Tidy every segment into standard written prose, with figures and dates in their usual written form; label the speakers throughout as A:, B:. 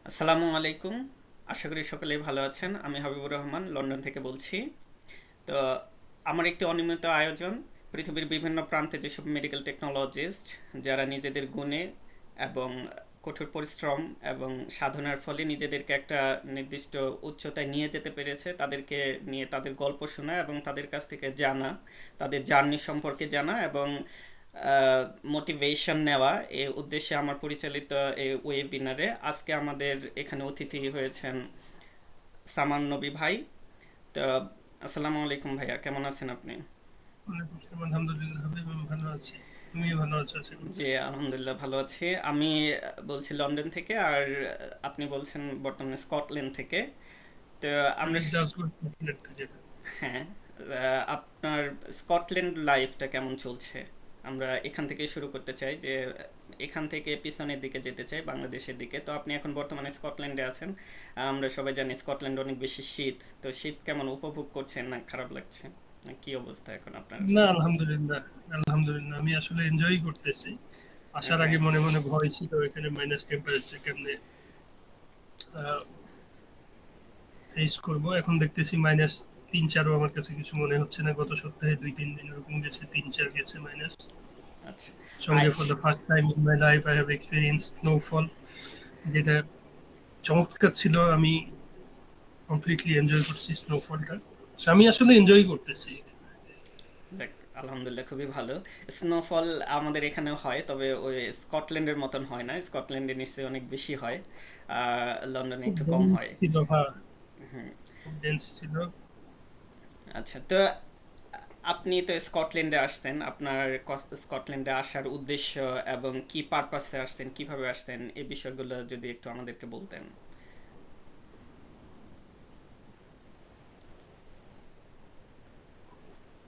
A: আসসালামু আলাইকুম। আশা করি সকলেই ভালো আছেন। আমি হাবিবুর রহমান লন্ডন থেকে বলছি। তো আমার একটি অনিয়মিত আয়োজন, পৃথিবীর বিভিন্ন প্রান্তে যেসব মেডিকেল টেকনোলজিস্ট যারা নিজেদের গুণে এবং কঠোর পরিশ্রম এবং সাধনার ফলে নিজেদেরকে একটা নির্দিষ্ট উচ্চতায় নিয়ে যেতে পেরেছে তাদেরকে নিয়ে তাদের গল্প শোনা এবং তাদের কাছ থেকে জানা, তাদের জার্নি সম্পর্কে জানা এবং মোটিভেশন নেওয়া এই উদ্দেশ্যে আমার পরিচালিত এই ওয়েবিনারে আজকে আমাদের এখানে অতিথি হয়েছেন সামান্নবী ভাই। তো আসসালামু আলাইকুম ভাইয়া, কেমন আছেন আপনি?
B: ওয়ালাইকুম আসসালাম। আলহামদুলিল্লাহ হাবিব, আমি ভালো আছি। তুমিও ভালো আছো আশা
A: জি
B: করতেছি।
A: আলহামদুলিল্লাহ ভালো আছি। আমি বলছি লন্ডন থেকে, আর আপনি বলছেন বর্তমানে স্কটল্যান্ড থেকে। তো
B: আমি
A: আমরা
B: গ্লাসগো স্কটল্যান্ড থেকে।
A: হ্যাঁ, আপনার স্কটল্যান্ড লাইফটা কেমন চলছে? আমরা এখান থেকে শুরু করতে চাই, যে এখান থেকে পিছনের দিকে যেতে চাই বাংলাদেশের দিকে। তো আপনি এখন বর্তমানে স্কটল্যান্ডে আছেন। আমরা সবাই জানি স্কটল্যান্ড অনেক বেশি শীত। তো শীত কেমন উপভোগ করছেন, না খারাপ লাগছে, না কি অবস্থা এখন আপনার?
B: না, আলহামদুলিল্লাহ। আলহামদুলিল্লাহ, আমি আসলে এনজয় করতেছি। আসার
A: ওকে।
B: আগে মনে মনে ভয় ছিল এখানে মাইনাস টেম্পারেচার কেমনে ফেস করব। এখন দেখতেছি মাইনাস 3-4ও আমার কাছে কিছু মনে হচ্ছে না। গত সপ্তাহে 2-3 দিন এরকম গেছে, 3-4 গেছে মাইনাস।
A: আচ্ছা। আই
B: সঙ্গে for the first time in my life I have experience snowfall, যেটা চমৎকার ছিল। আমি কমপ্লিটলি এনজয় করছি স্নোফলটা। আমি আসলে এনজয় করতেছি।
A: দেখ, আলহামদুলিল্লাহ খুবই ভালো। স্নোফল আমাদের এখানেও হয়, তবে ওই স্কটল্যান্ডের মতন হয় না। স্কটল্যান্ডে নিশ্চয়ই অনেক বেশি হয়, লন্ডনে
B: খুব
A: একটু কম
B: ডেন্স
A: হয়।
B: ছিল, হ্যাঁ, খুব ডেন্স ছিল।
A: আচ্ছা, তো আপনি তো স্কটল্যান্ডে আসছেন। আপনার স্কটল্যান্ডে আসার উদ্দেশ্য এবং কি পারপাসে আসছেন, কিভাবে আসছেন, এই বিষয়গুলো যদি একটু আমাদেরকে বলতেন।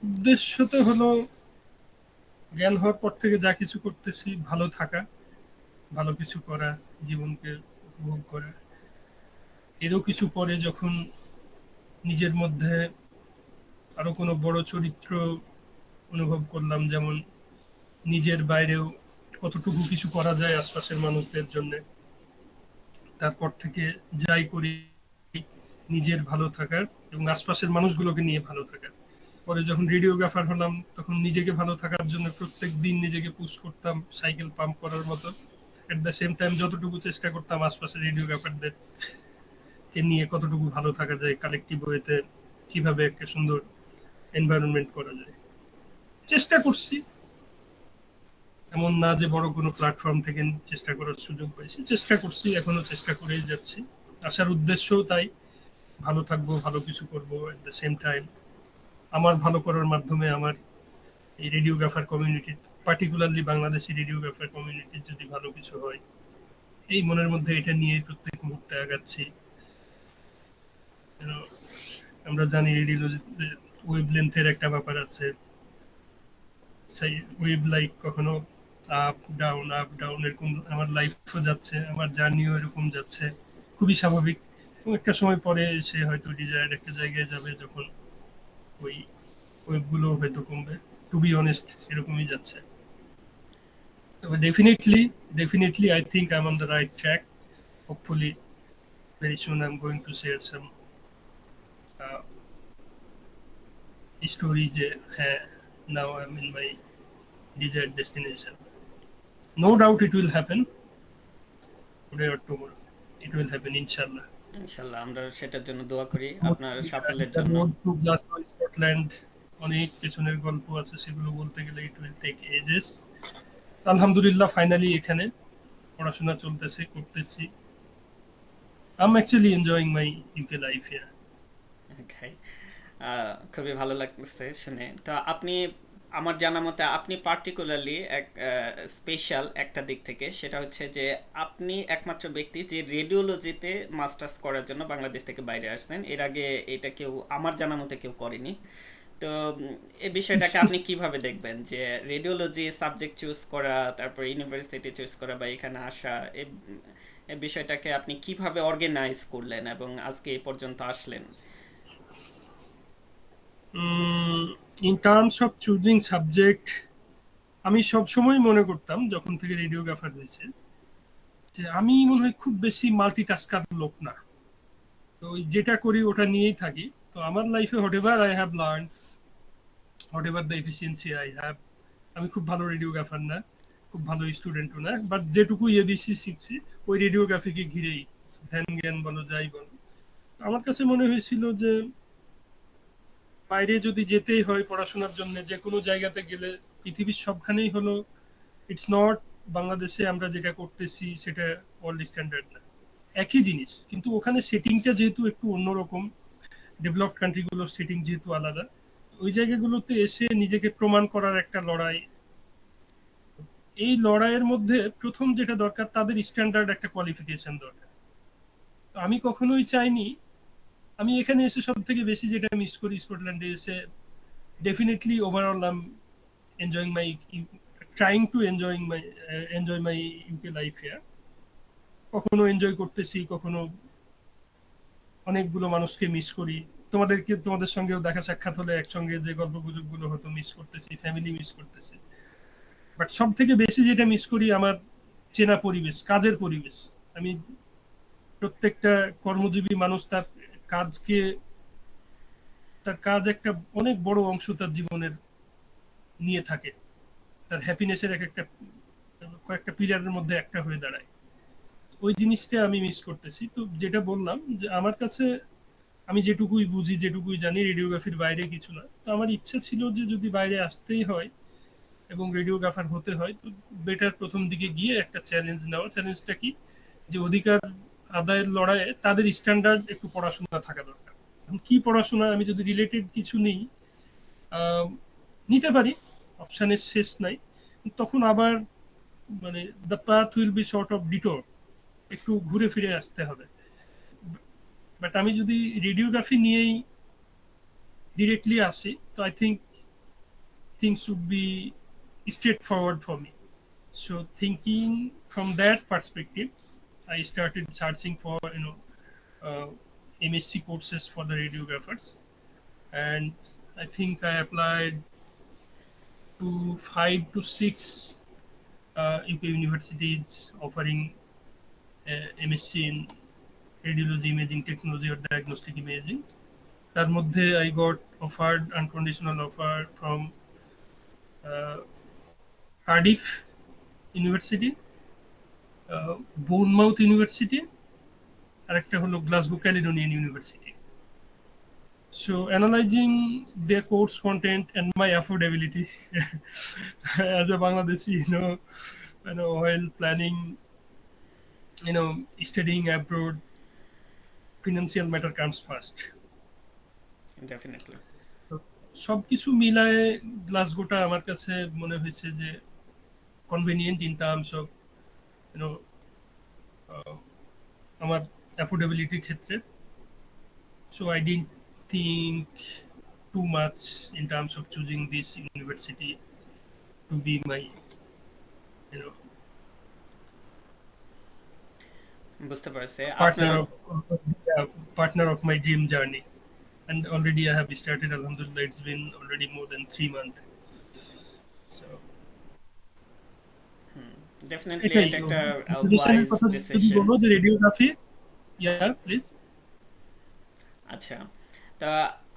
B: উদ্দেশ্য তো হলো জ্ঞান হওয়ার পর থেকে যা কিছু করতেছি ভালো থাকা, ভালো কিছু করা, জীবনকে উপভোগ করা। এরও কিছু পরে যখন নিজের মধ্যে আরো কোনো বড় চরিত্র অনুভব করলাম, যেমন নিজের বাইরেও কতটুকু কিছু করা যায় আশপাশের মানুষদের জন্য, তারপর থেকে যাই করি নিজের ভালো থাকার এবং আশপাশের মানুষগুলোকে নিয়ে ভালো থাকার। পরে যখন রেডিওগ্রাফার হলাম তখন নিজেকে ভালো থাকার জন্য প্রত্যেক দিন নিজেকে পুশ করতাম সাইকেল পাম্প করার মতো। এট দ্য সেম টাইম যতটুকু চেষ্টা করতাম আশপাশের রেডিওগ্রাফারদের কে নিয়ে কতটুকু ভালো থাকা যায়, কালেকটিভ ওয়েতে কিভাবে একটা সুন্দর এনভায়রনমেন্ট করা যায় চেষ্টা করছি। এমন না যে বড় কোনো প্ল্যাটফর্ম থেকে চেষ্টা করার সুযোগ পাইছি, চেষ্টা করছি, এখনো চেষ্টা করেই যাচ্ছি। আসার উদ্দেশ্যও তাই, ভালো থাকবো, ভালো কিছু করবো, এট দ্য সেম টাইম আমার ভালো করার মাধ্যমে আমার এই radiographer community, particularly Bangladeshi radiographer কমিউনিটির যদি ভালো কিছু হয়, এই মনের মধ্যে এটা নিয়ে প্রত্যেক মুহূর্তে আগাচ্ছি। You know, আমরা জানি রেডিওলজিতে ওয়েভ লেন্থের একটা ব্যাপার আছে। সেই ওয়েভ লাইক কখনো আপ ডাউন এরকম আমার লাইফও যাচ্ছে, আমার জার্নিও এরকম যাচ্ছে, খুবই স্বাভাবিক। এবং একটা সময় পরে সে হয়তো ডিজায়ার্ড একটা জায়গায় যাবে, যখন ওই ওয়েবগুলো হয়তো কমবে। টু বি অনেস্ট, এরকমই যাচ্ছে। তবে definitely I think I am on the right track. Hopefully very soon I'm going to share some uh, story যে হ্যাঁ, now I'm in my desired destination. No doubt it will happen today or tomorrow. It will happen inshallah.
A: ইনশাল্লাহ, আমরা সেটার জন্য দোয়া করি, আপনার সাফল্যের
B: The
A: জন্য।
B: road to Glasgow Scotland, অনেক পেছনের গল্প আছে, সেগুলো বলতে গেলে ইট উইল টেক এজেস। আলহামদুলিল্লাহ ফাইনালি এখানে পড়াশোনা চলতেছে, করতেছি। I'm actually enjoying my UK life here.
A: ওকে। খুবই ভালো লাগছে শুনে। তো আপনি, আমার জানা মতে আপনি পার্টিকুলারলি এক স্পেশাল একটা দিক থেকে, সেটা হচ্ছে যে আপনি একমাত্র ব্যক্তি যে রেডিওলজিতে মাস্টার্স করার জন্য বাংলাদেশ থেকে বাইরে আসছেন। এর আগে এটা কেউ আমার জানা মতে কেউ করেনি। তো এই বিষয়টাকে আপনি কিভাবে দেখবেন, যে রেডিওলজি সাবজেক্ট চুজ করা, তারপর ইউনিভার্সিটি চুজ করা বা এখানে আসা, এই বিষয়টাকে আপনি কিভাবে অর্গানাইজ করলেন এবং আজকে এই পর্যন্ত আসলেন?
B: In terms of choosing subject, আমি সবসময় মনে করতাম যখন থেকে রেডিওগ্রাফার হয়েছে যে আমি মনে হয় খুব বেশি মাল্টিটাস্কার লোক না। তো ওই যেটা করি ওটা নিয়েই থাকি। তো আমার লাইফে what ever I have learn, what ever the efficiency I have, আমি খুব ভালো রেডিওগ্রাফার না, খুব ভালো স্টুডেন্টও না, বাট যেটুকু এবিসি শিখছি ওই রেডিওগ্রাফিকে ঘিরেই, ধ্যান জ্ঞান বলো যাই বলো। আমার কাছে মনে হয়েছিল যে বাইরে যদি যেতেই হয় পড়াশোনার জন্য, যে কোনো জায়গাতে গেলে পৃথিবীর সবখানেই হলো, ইটস নট বাংলাদেশে আমরা যেটা করতেছি সেটা ওয়ার্ল্ড স্ট্যান্ডার্ড না, একই জিনিস, কিন্তু ওখানে সেটিংটা যেহেতু একটু অন্যরকম, ডেভেলপড কান্ট্রিগুলোর সেটিং যেহেতু আলাদা, ওই জায়গাগুলোতে এসে নিজেকে প্রমাণ করার একটা লড়াই। এই লড়াইয়ের মধ্যে প্রথম যেটা দরকার, তাদের স্ট্যান্ডার্ড একটা কোয়ালিফিকেশন দরকার। তো আমি কখনোই চাইনি, আমি এখানে এসে সব থেকে বেশি যেটা মিস করি স্কটল্যান্ডে এসে, definitely overall I am enjoying my, trying to enjoy my UK life here. কখনো এনজয় করতেছি, কখনো অনেকগুলো মানুষকে মিস করি। তোমাদের সঙ্গেও দেখা সাক্ষাৎ হলে একসঙ্গে যে গল্প গুজবগুলো হতো মিস করতেছি, ফ্যামিলি মিস করতেছি। বাট সব থেকে বেশি যেটা মিস করি আমার চেনা পরিবেশ, কাজের পরিবেশ। আমি, প্রত্যেকটা কর্মজীবী মানুষ কাজকে তার কাজ একটা অনেক বড় অংশ তার জীবনের নিয়ে থাকে, তার হ্যাপিনেসের একটা কয়েকটা পিলারের মধ্যে একটা হয়ে দাঁড়ায়। ওই জিনিসটা আমি মিস করতেছি। তো যেটা বললাম যে আমার কাছে, আমি যেটুকুই বুঝি যেটুকুই জানি রেডিওগ্রাফির বাইরে কিছু না। তো আমার ইচ্ছা ছিল যে যদি বাইরে আসতেই হয় এবং রেডিওগ্রাফার হতে হয়, তো বেটার প্রথম দিকে গিয়ে একটা চ্যালেঞ্জ নেওয়া। চ্যালেঞ্জটা কি, যে অধিকার আদায়ের লড়াইয়ে তাদের স্ট্যান্ডার্ড একটু পড়াশোনা থাকা দরকার। এখন কি পড়াশোনা, আমি যদি রিলেটেড কিছু নিই, আহ, নিতে পারি, অপশানের শেষ নাই। তখন আবার মানে the path will be short of detour, একটু ঘুরে ফিরে আসতে হবে। বাট আমি যদি রেডিওগ্রাফি নিয়েই ডিরেক্টলি আসি, তো I think things should be straightforward for me. So thinking from that perspective, I started searching for MSc courses for the radiographers, and I think I applied to 5 to 6 UK universities offering MSc in radiology imaging technology or diagnostic imaging. তার মধ্যে I got offered unconditional offer from Cardiff University, Bournemouth University, আর একটা হলো Glasgow Caledonian University. So analyzing their course content and my affordability as a Bangladeshi, while planning, studying abroad, financial matter comes first.
A: Definitely.
B: তো সবকিছু মিলায়ে গ্লাসগোটা আমার কাছে মনে হয়েছে যে convenient in terms of YONO আমার অ্যাফোর্ডেবিলিটির ক্ষেত্রে। So I didn't think too much in terms of choosing this university to be my, you know,
A: বুঝতে পারছি
B: partner
A: আপনার।
B: of partner of my dream journey. And already I have started. Alhamdulillah, it's been already more than 3 months. So
A: definitely
B: এটাই
A: এটা একটা
B: পজিশনের
A: wise
B: কথা যদি
A: decision.
B: বলো যে রেডিওগ্রাফি, ইয়া প্লিজ।
A: আচ্ছা, তা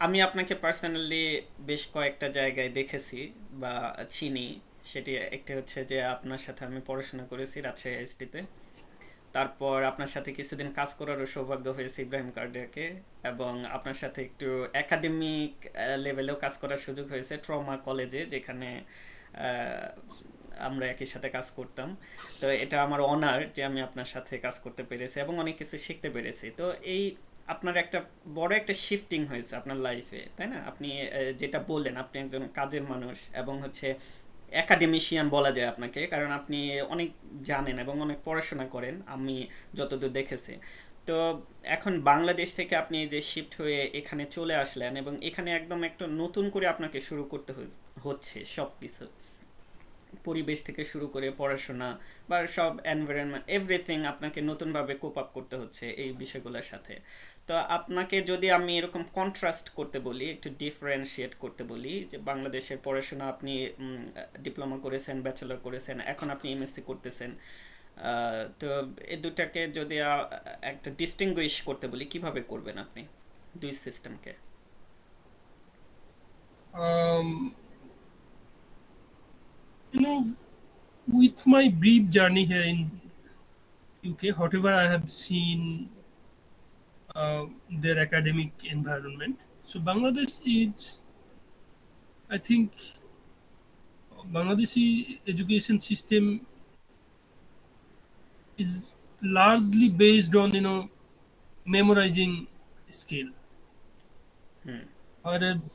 A: আমি আপনাকে পার্সোনালি বেশ কয়েকটা জায়গায় দেখেছি বা চিনি। সেটি একটা হচ্ছে যে আপনার সাথে আমি পড়াশোনা করেছি রাজশাহী আইএসটিতে। তারপর আপনার সাথে কিছুদিন কাজ করারও সৌভাগ্য হয়েছে ইব্রাহিম কার্ডিয়াকে, এবং আপনার সাথে একটু একাডেমিক লেভেলেও কাজ করার সুযোগ হয়েছে ট্রমা কলেজে, যেখানে আহ, আমরা একই সাথে কাজ করতাম। তো এটা আমার অনার যে আমি আপনার সাথে কাজ করতে পেরেছি এবং অনেক কিছু শিখতে পেরেছি। তো এই আপনার একটা বড় একটা শিফটিং হয়েছে আপনার লাইফে, তাই না? আপনি যেটা বললেন, আপনি একজন কাজের মানুষ এবং হচ্ছে একাডেমিশিয়ান বলা যায় আপনাকে, কারণ আপনি অনেক জানেন এবং অনেক পড়াশোনা করেন আমি যতদূর দেখেছি। তো এখন বাংলাদেশ থেকে আপনি যে শিফট হয়ে এখানে চলে আসলেন এবং এখানে একদম একটা নতুন করে আপনাকে শুরু করতে হচ্ছে সব কিছু, পরিবেশ থেকে শুরু করে পড়াশোনা বা সব এনভায়রনমেন্ট এভরিথিং আপনাকে নতুনভাবে কোপ আপ করতে হচ্ছে এই বিষয়গুলোর সাথে। তো আপনাকে যদি আমি এরকম কন্ট্রাস্ট করতে বলি, একটু ডিফারেন্সিয়েট করতে বলি, যে বাংলাদেশের পড়াশোনা আপনি ডিপ্লোমা করেছেন, ব্যাচেলর করেছেন, এখন আপনি এমএসসি করতেছেন, তো এই দুটাকে যদি একটা ডিস্টিংগুইশ করতে বলি কিভাবে করবেন আপনি দুই সিস্টেমকে?
B: Um, you know, with my brief journey here in UK, whatever I have seen their academic environment. So Bangladesh is, I think, Bangladeshi education system is largely based on memorizing skill,
A: hmm
B: whereas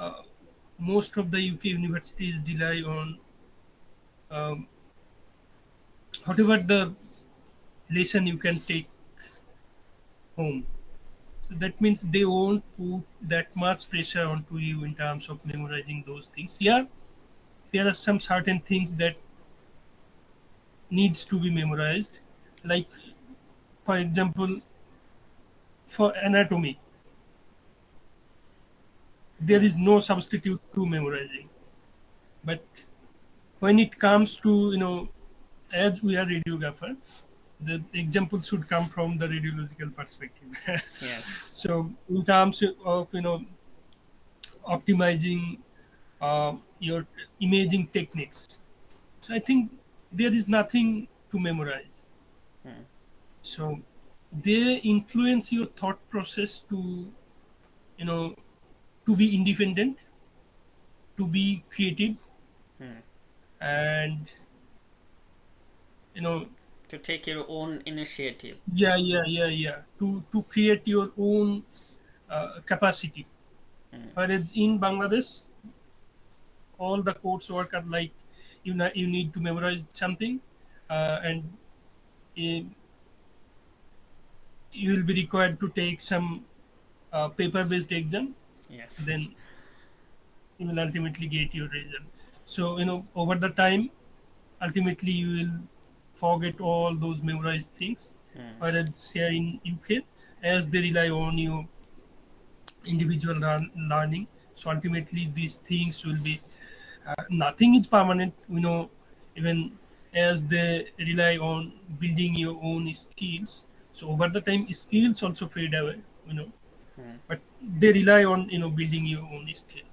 B: uh, most of the UK universities rely on um, whatever the lesson you can take home. So that means they won't put that much pressure onto you in terms of memorizing those things. Yeah, there are some certain things that needs to be memorized, like for example, for anatomy, there
A: hmm
B: is no substitute to memorizing. But when it comes to as we are radiographer, the example should come from the radiological perspective.
A: Yes
B: So in terms of optimizing your imaging techniques, so I think there is nothing to memorize.
A: Hmm
B: So they influence your thought process you know to be independent, to be creative,
A: hmm
B: and you know
A: to take your own initiative.
B: yeah, to create your own capacity.
A: Hmm
B: Whereas in Bangladesh, all the coursework are like you need to memorize something, and uh, you will be required to take some paper-based exam.
A: Yes
B: Then you will ultimately get your result. So over the time, ultimately you will forget all those memorized things.
A: Hmm
B: Whereas here in UK, as they rely on you individual learning, so ultimately these things will be nothing is permanent. Even as they rely on building your own skills, so over the time skills also fade away.
A: Hmm
B: But they rely on building your own skill.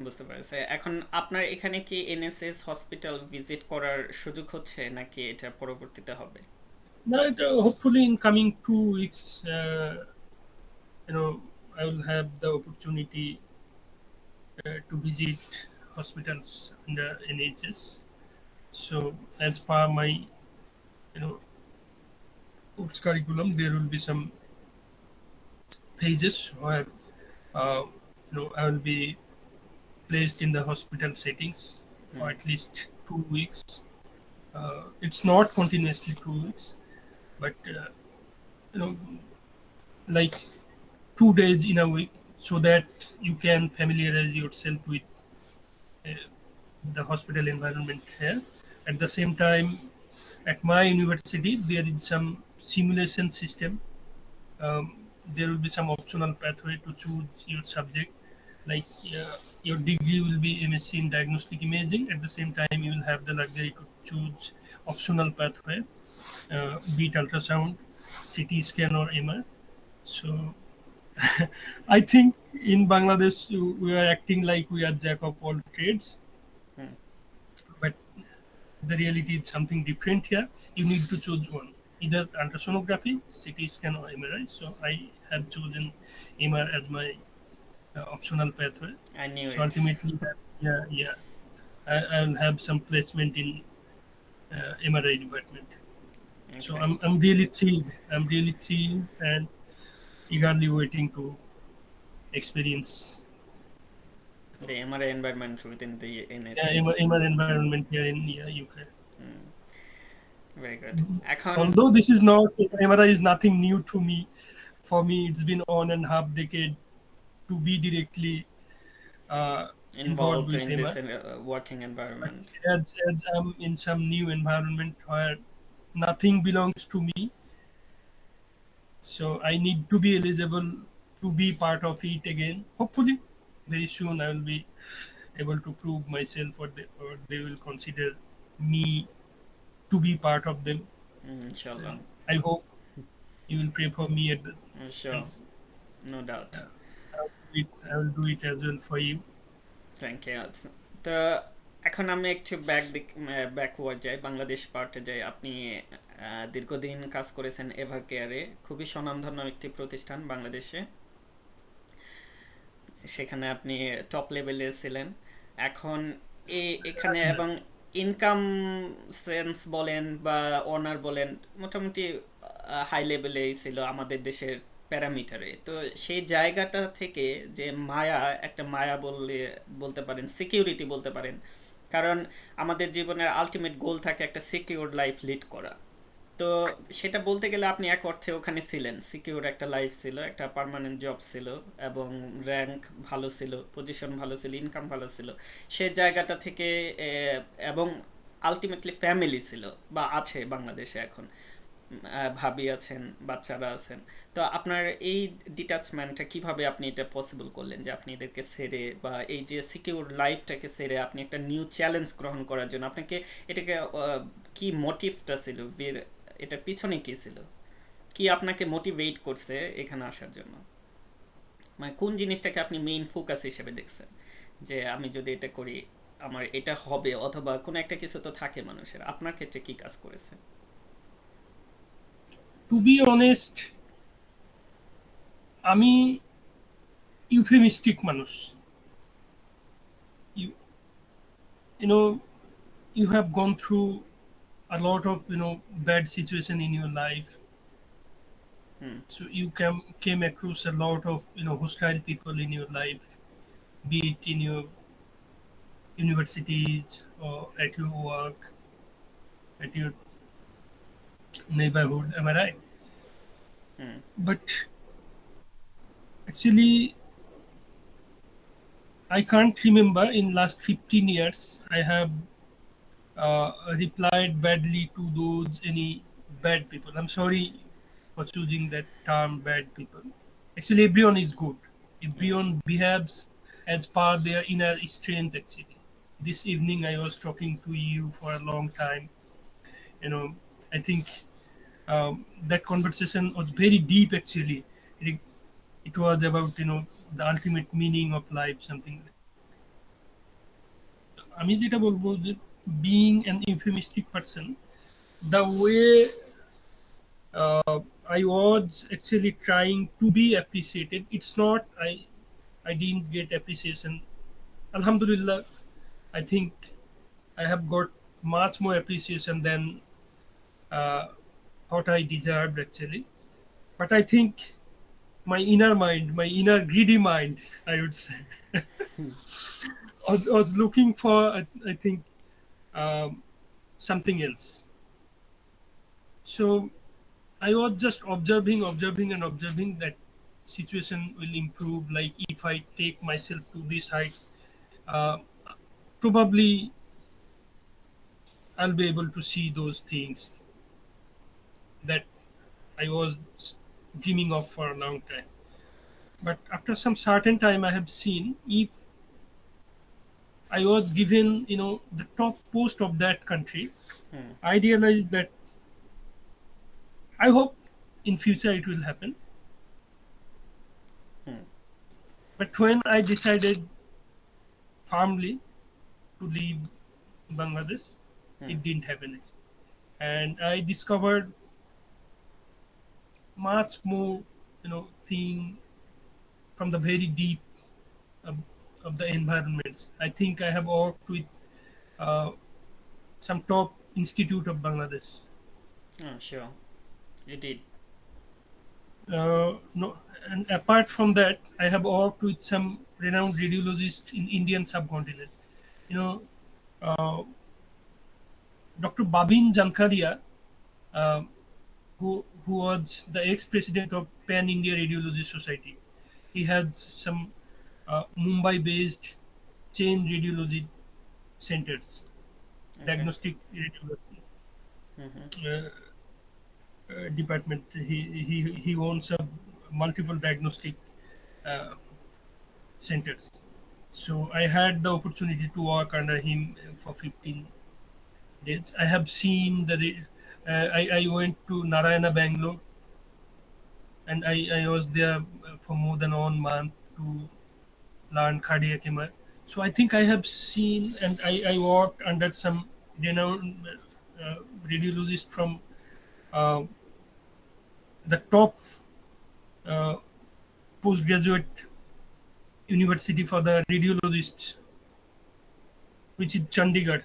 A: বুঝতে পেরেছি। এখন আপনার এখানে কি NSS hospital visit করার সুযোগ হচ্ছে নাকি এটা পরবর্তীতে হবে?
B: Now, hopefully in coming 2 weeks, I will have the opportunity to visit hospitals under NHS. So, as per my course curriculum, there will be some phases where uh, I will be placed in the hospital settings
A: hmm
B: for at least 2 weeks. It's not continuously 2 weeks, but you know, like 2 days in a week, so that you can familiarize yourself with uh, the hospital environment here. At the same time, at my university, there is some simulation system. Um, there will be some optional pathway to choose your subject. Like your degree will be MSc in Diagnostic Imaging. At the same time, you will have the luxury to choose optional pathway, be it ultrasound, CT scan, or MR. So I think in Bangladesh we are acting like we are jack of all trades,
A: hmm
B: but the reality is something different here. You need to choose one, either ultrasonography, CT scan, or MRI. So I have chosen MR as my optional pathway.
A: I knew
B: So
A: it.
B: ultimately, yeah, I'll have some placement in MRI department. So
A: okay.
B: I'm really thrilled. I'm really thrilled and eagerly waiting to experience
A: The MRI environment within the
B: MR,
A: NSS.
B: environment here in UK.
A: Very good. এখন
B: Although this is not MRI is nothing new to me. For me, it's been on and half decade to be directly involved
A: involved
B: with
A: in this
B: MR.
A: working
B: But
A: environment.
B: as I'm in some new environment where nothing belongs to me, so I need to be eligible to be part of it again. Hopefully, very soon I will be able to prove myself, or they will consider. me to be part of them.
A: Inshallah.
B: I hope you will pray for me at the
A: Sure.
B: and
A: No doubt.
B: I will do it as well for you.
A: Thank you. তো এখন আমি একটু backward যাই, বাংলাদেশ পার্টে যাই। আপনি দীর্ঘদিন কাজ করেছেন এভার কেয়ারে, খুবই স্বনামধন্য একটি প্রতিষ্ঠান বাংলাদেশে। সেখানে আপনি টপ লেভেলে ছিলেন। এখন এখানে এবং ইনকাম সেন্স বলেন বা অনার বলেন, মোটামুটি হাই লেভেলেই ছিল আমাদের দেশের প্যারামিটারে। তো সেই জায়গাটা থেকে যে মায়া, একটা মায়া বলতে পারেন, সিকিউরিটি বলতে পারেন। কারণ আমাদের জীবনের আলটিমেট গোল থাকে একটা সিকিউর লাইফ লিড করা। তো সেটা বলতে গেলে আপনি এক অর্থে ওখানে ছিলেন, সিকিউর একটা লাইফ ছিল, একটা পার্মানেন্ট জব ছিল, এবং র্যাঙ্ক ভালো ছিল, পজিশন ভালো ছিল, ইনকাম ভালো ছিল। সে জায়গাটা থেকে এবং আলটিমেটলি ফ্যামিলি ছিল বা আছে বাংলাদেশে এখন। ভাবি আছেন, বাচ্চারা আছেন। তো আপনার এই ডিটাচমেন্টটা কিভাবে আপনি এটা পসিবল করলেন, যে আপনি এদেরকে ছেড়ে বা এই যে সিকিউর লাইফটাকে ছেড়ে আপনি একটা নিউ চ্যালেঞ্জ গ্রহণ করার জন্য আপনাকে এটাকে কি মোটিভসটা ছিল, এটার পিছনে কি ছিল, কি আপনাকে মোটিভেট করছে এখানে আসার জন্য? মানে কোন জিনিসটাকে আপনি মেইন ফোকাস হিসেবে দেখছেন, যে আমি যদি এটা করি আমার এটা হবে, অথবা কোনো একটা কিছু তো থাকে মানুষের, আপনার ক্ষেত্রে কি কাজ করেছে?
B: To be honest, আমি ইউফেমিস্টিক মানুষ। You, you know, you have gone through a lot of bad situation in your life,
A: hmm.
B: so you came across a lot of hostile people in your life, be it in your universities or at your work, at your neighborhood. Am I right?
A: Hmm.
B: But actually, I can't remember in last 15 years I have replied badly to those any bad people. I'm sorry for choosing that term, bad people. Actually, everyone is good.
A: Hmm.
B: Everyone behaves as per their inner strength. Actually, this evening I was talking to you for a long time. I think that conversation was very deep. Actually, it, it was about the ultimate meaning of life, something. আমি যেটা বলবো যে being an euphemistic person, the way I was actually trying to be appreciated. It's not I didn't get appreciation. Alhamdulillah, I think I have got much more appreciation than uh, what I deserved actually. But I think my inner mind, my inner greedy mind, I would say, was looking for I think um, something else. So I was just observing, and observing that situation will improve. Like if I take myself to this height, uh, probably I'll be able to see those things that I was dreaming of for a long time. But after some certain time, I have seen if I was given, the top post of that country,
A: hmm.
B: I realized that I hope in future it will happen.
A: Hmm.
B: But when I decided firmly to leave Bangladesh,
A: hmm.
B: it didn't happen. And I discovered much more, thing from the very deep of, of the environments. I think I have worked with uh, some top institute of Bangladesh.
A: Sure, you did.
B: No, and apart from that, I have worked with some renowned radiologists in Indian subcontinent. You know, uh, Dr. Babin Jankaria, uh, who was the ex-president of Pan India Radiology Society. He had some Mumbai-based chain radiology centers,
A: okay.
B: diagnostic radiology
A: hmm. Hmm.
B: department. He owns a multiple diagnostic uh, centers. So I had the opportunity to work under him for 15 I have seen I went to Narayana, Bangalore, and I was there for more than 1 month to learn cardiac MR. So I think I have seen, and I worked under some renowned radiologist from uh, the top uh, postgraduate university for the radiologists, which is Chandigarh.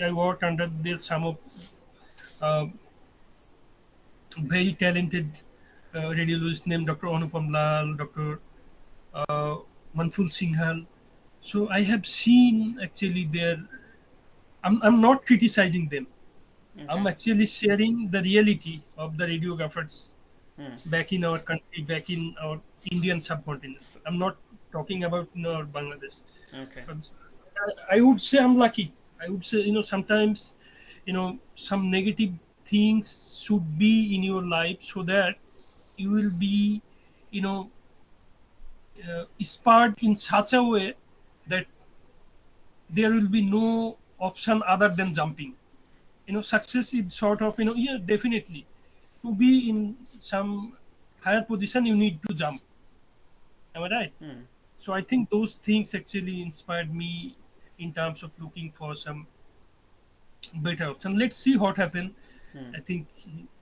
B: I worked under there some of uh, very talented radiologists named Dr. Anupam Lal, Dr. Uh, Manful Singhal. So I have seen actually their. I'm not criticizing them. I'm
A: Okay.
B: actually sharing the reality of the radiographers
A: Hmm.
B: back in our country, back in our Indian subcontinent.
A: S-
B: I'm not talking about Bangladesh.
A: Okay.
B: But I would say I'm lucky. I would say sometimes some negative things should be in your life so that you will be you know spurred in such a way that there will be no option other than jumping. Success is sort of yeah, definitely to be in some higher position you need to jump. Am I right?
A: Hmm.
B: So I think those things actually inspired me in terms of looking for some better option. Let's see what happens.
A: Hmm.
B: I think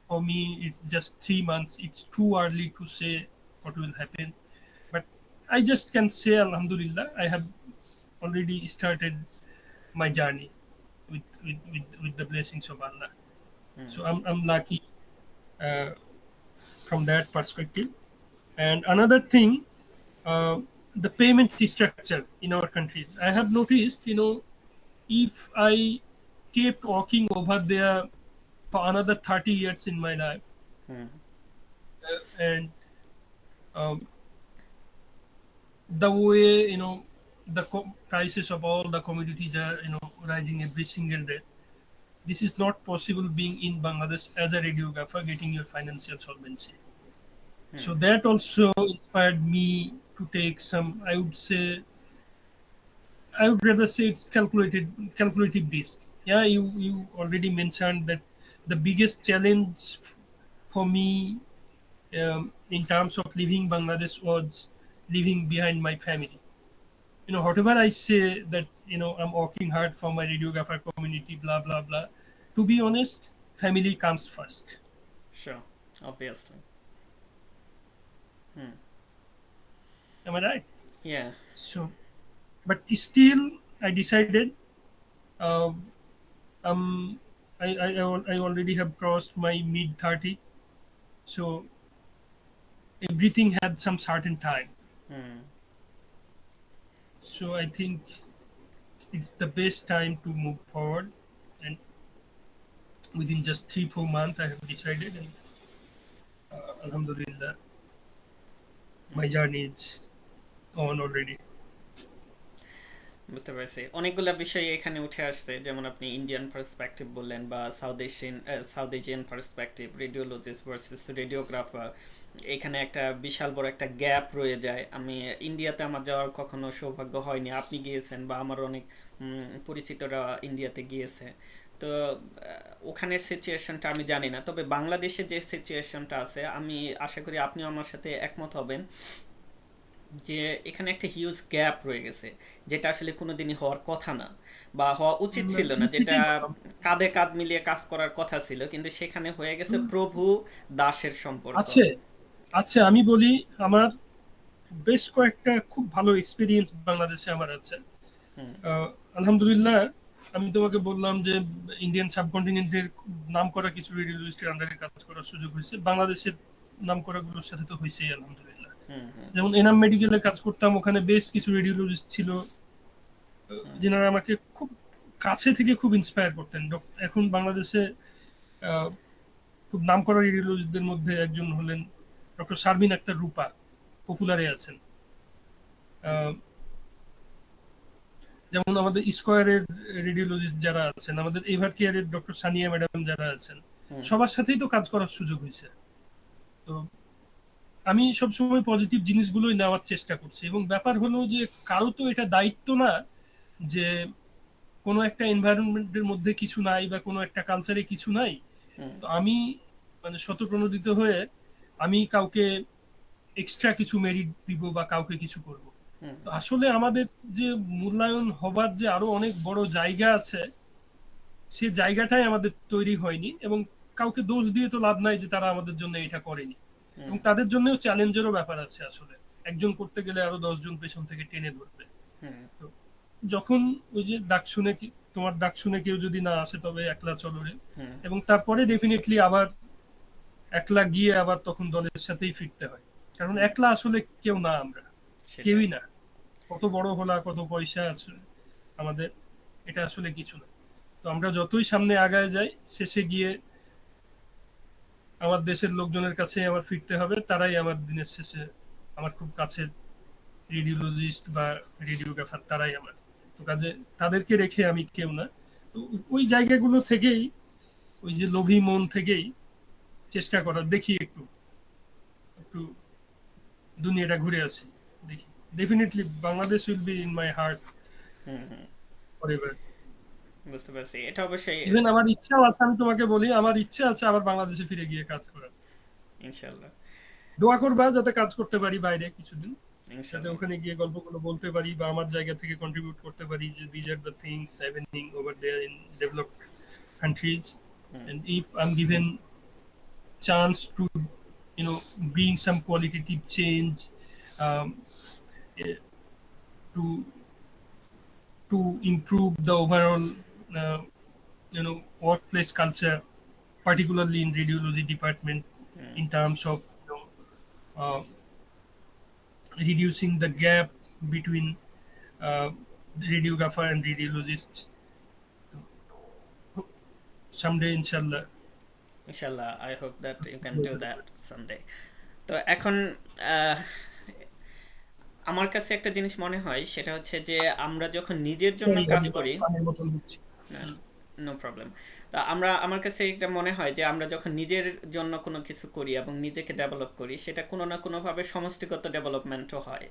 B: for me it's just 3 months. It's too early to say what will happen. But I just can say Alhamdulillah, I have already started my journey with the blessings of Allah.
A: Hmm.
B: So I'm lucky uh, from that perspective. And another thing, uh, the payment structure in our countries. I have noticed, if I kept walking over there for another 30 years in my life,
A: Hmm.
B: and um, the way the prices of all the commodities are rising every single day. This is not possible being in Bangladesh as a radiographer getting your financial solvency. So
A: Hmm.
B: that also inspired me to take some. I would rather say it's calculative risk. Yeah, you already mentioned that the biggest challenge for me in terms of leaving Bangladesh was leaving behind my family. Whatever I say that I'm working hard for my radiographer community, blah blah blah. To be honest, family comes first.
A: Sure. Obviously. Hmm.
B: Am I right?
A: Yeah.
B: So, but still, I decided. Uh, um, I already have crossed my mid 30, so everything had some certain time.
A: Hmm.
B: So I think it's the best time to move forward, and within just 3 4 months, I have decided, and Alhamdulillah, my
A: Hmm.
B: journey is on already.
A: বুঝতে পারছি অনেকগুলা বিষয় এখানে উঠে আসছে যেমন আপনি Indian perspective বললেন বা south Asian perspective radiologist versus radiographer এখানে একটা বিশাল বড় একটা গ্যাপ রয়ে যায় আমি ইন্ডিয়াতে আমার যাওয়ার কখনো সৌভাগ্য হয়নি আপনি গিয়েছেন বা আমার অনেক পরিচিতরা ইন্ডিয়াতে গিয়েছে তো ওখানের সিচুয়েশনটা আমি জানি না তবে বাংলাদেশে যে সিচুয়েশনটা আছে আমি আশা করি আপনিও আমার সাথে একমত হবেন যে এখানে একটা হিউজ গ্যাপ রয়ে গেছে যেটা আসলে কোনোদিনই হওয়ার কথা না বা হওয়া উচিত ছিল না
B: তুমি
A: যেটা
B: ঠিকই বলো।
A: কাঁধে কাঁধ মিলিয়ে কাজ করার কথা ছিল কিন্তু সেখানে হয়ে গেছে প্রভু দাসের সম্পর্ক।
B: আছে আছে আমি বলি, আমার বেশ কয়েকটা খুব ভালো এক্সপিরিয়েন্স বাংলাদেশে আমার আছে।
A: হুম।
B: আলহামদুলিল্লাহ, আমি তোমাকে বললাম যে ইন্ডিয়ান সাবকন্টিনেন্টের নাম করা কিছু রেডিওলজিস্টের আন্ডারে কাজ করার সুযোগ হয়েছে। বাংলাদেশের নাম করাগুলোর সাথে তো হয়েছেই আলহামদুলিল্লাহ।
A: হুম। হুম।
B: যেমন এনাম মেডিকেলে কাজ করতাম, ওখানে বেশ কিছু রেডিওলজিস্ট ছিল
A: হুম।
B: যেনারা আমাকে খুব কাছে থেকে খুব ইন্সপায়ার করতেন। এখন বাংলাদেশে আহ, খুব নাম করা রেডিওলজিস্টদের মধ্যে একজন হলেন ডক্টর শারমিন আক্তার রূপা, পপুলারে আছেন।
A: হুম।
B: আহ, যেমন আমাদের স্কয়ারের রেডিওলজিস্ট যারা আছেন, আমাদের এভার কেয়ারের ডক্টর সানিয়া ম্যাডাম যারা আছেন,
A: হুম।
B: সবার সাথেই তো কাজ করার সুযোগ হয়েছে। তো আমি সবসময় পজিটিভ জিনিসগুলোই নেওয়ার চেষ্টা করছি, এবং ব্যাপার হলো যে কারো তো এটা দায়িত্ব না যে কোনো একটা এনভায়রনমেন্টের মধ্যে কিছু নাই বা কোনো একটা কালচারে কিছু নাই,
A: হুম
B: তো আমি মানে স্বতঃপ্রণোদিত হয়ে আমি কাউকে এক্সট্রা কিছু মেরিট দিব বা কাউকে কিছু করব।
A: হুম
B: তো আসলে আমাদের যে মূল্যায়ন হবার যে আরো অনেক বড় জায়গা আছে, সে জায়গাটাই আমাদের তৈরি হয়নি, এবং কাউকে দোষ দিয়ে তো লাভ নাই যে তারা আমাদের জন্য এটা করেনি।
A: হুম
B: এবং তাদের জন্যও চ্যালেঞ্জেরও ব্যাপার আছে আসলে, একজন করতে গেলে আরো 10 জন পেছন থেকে টেনে ধরবে।
A: হুম
B: তো যখন ওই যে ডাক শুনে তোমার ডাক শুনে কেউ যদি না আসে তবে একলা চলো রে,
A: হুম
B: এবং তারপরে ডেফিনেটলি আবার একলা গিয়ে আবার তখন দলের সাথেই ফিরতে হয়, কারণ
A: হুম
B: একলা আসলে কেউ না, আমরা
A: সেটাই।
B: কেউই না। কত বড় হলা, কত পয়সা আছে আমাদের, এটা আসলে কিছু না। তো আমরা যতই সামনে আগায় যাই, শেষে গিয়ে আমার দেশের লোকজনের কাছে আমার ফিরতে হবে, তারাই আমার দিনের শেষে আমার খুব কাছের রেডিওলজিস্ট বা রেডিওগ্রাফার, তারাই আমার। তো কাজে তাদেরকে রেখে আমি কেউ না। তো ওই জায়গাগুলো থেকেই, ওই যে লোভী মন থেকেই চেষ্টা করার, দেখি একটু একটু দুনিয়াটা ঘুরে আসি, দেখি। Definitely Bangladesh will be in my heart
A: hmm hmm
B: forever.
A: বুঝতে পারছি, এটা অবশ্যই।
B: ইভেন আমার ইচ্ছাও আছে, আমি তোমাকে বলি, আমার ইচ্ছা আছে আবার বাংলাদেশে ফিরে গিয়ে কাজ করার।
A: ইনশাল্লাহ।
B: দোয়া করবা যাতে কাজ করতে পারি বাইরে কিছুদিন, যাতে
A: ইনশাল্লাহ।
B: ওখানে গিয়ে গল্পগুলো বলতে পারি বা আমার জায়গা থেকে কন্ট্রিবিউট করতে পারি যে these are the things happening over there in developed countries,
A: hmm
B: and if I'm given chance to bring some qualitative change, um, eh, to improve the overall uh, workplace culture, particularly in radiology department,
A: hmm
B: in terms of uh, reducing the gap between uh, radiographer and radiologist. Someday, inshallah.
A: ইনশাল্লাহ, I hope that you can do that someday. তো এখন আহ, আমার কাছে একটা জিনিস মনে হয়, সেটা হচ্ছে যে আমরা যখন নিজের জন্য
B: Sorry,
A: কাজ
B: আমি
A: করি।
B: পানের বোতল নিচ্ছি।
A: No problem. তা আমার কাছে এটা মনে হয় যে আমরা যখন নিজের জন্য কোনো কিছু করি এবং নিজেকে ডেভেলপ করি, সেটা কোনো না কোনোভাবে সমষ্টিগত ডেভেলপমেন্টও হয়।